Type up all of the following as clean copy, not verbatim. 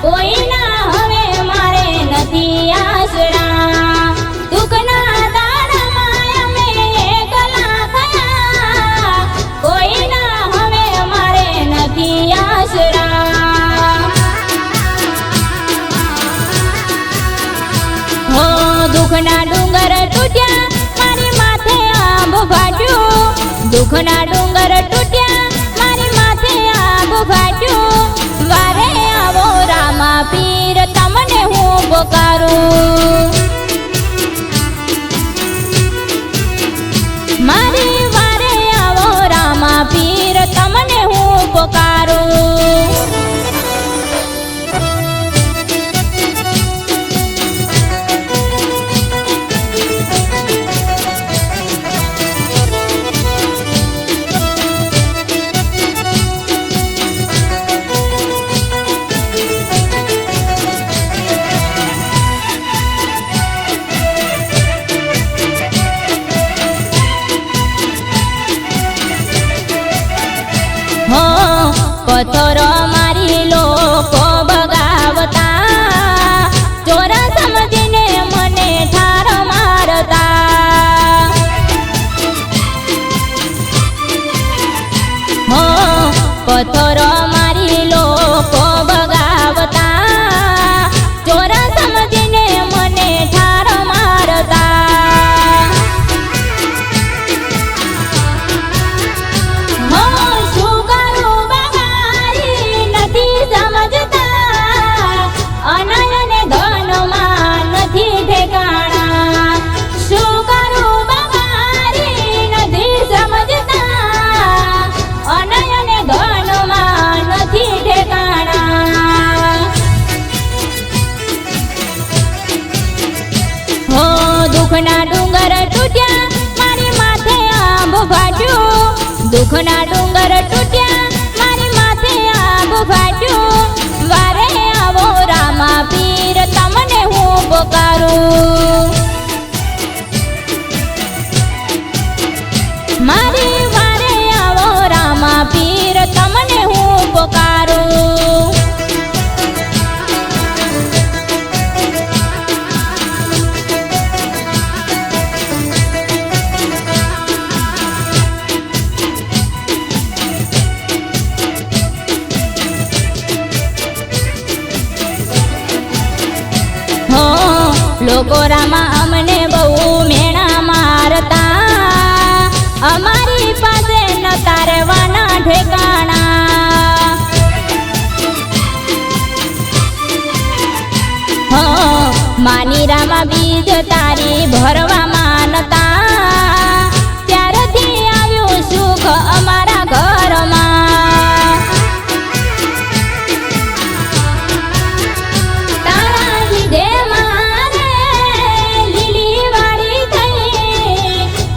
કોઈના હવે મારે નથી આશરા દુઃખના દાડામાં અમે એકલા થયા કોઈના હવે મારે નથી આશરા હો દુઃખના ડુંગર તૂટ્યા મારી માથે આંબ ફાટ્યું દુઃખના ડુંગર તૂટ્યા મારી માથે આંબ ફાટ્યું વારે આવો રામા પીર તમને હું પોકારું મારી વારે આવો રામા પીર તમને હું પોકારું પથ્થરો મારી લોકો બગાવતા ચોર સમજીને મને ઠાર મારતા હો પથ્થરો મારી લોકો બગાવતા ચોર સમજીને મને ઠાર મારતા દુઃખના ડુંગર તૂટ્યા મારી માથે આંબ ફાટ્યું દુઃખના ડુંગર તૂટ્યા મારી માથે આંબ ફાટ્યું વારે આવો રામા પીર તમને હું પોકારું મારી વારે આવો રામા પીર તમને હું પોકારું લોકો રામા અમને બહુ મેણા મારતા અમારી પાસે નતા રહેવાના ઠેકાણા હો માની રામા બીજ તારી ભરવા માનતા ત્યારથી આવ્યું સુખ અમારા ઘરમાં તારા લીધે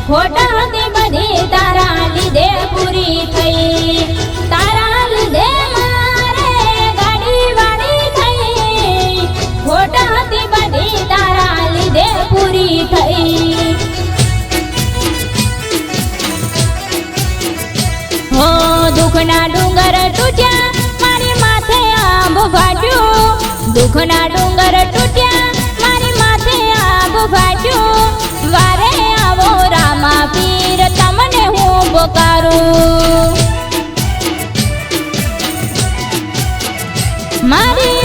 ખોટા હતી બધી તારા લીધે પૂરી થઈ તારા લીધે મારે ગાડી વાળી થઈ ખોટા હતી બધી તારા લીધે પૂરી થઈ હો દુઃખના ડુંગર તૂટ્યા મારી માથે આંબ ફાટ્યું દુઃખના ડુંગર તૂટ્યા મારી માથે આંબ ફાટ્યું વારે આવો રામા પીર તમને હું પોકારું મારી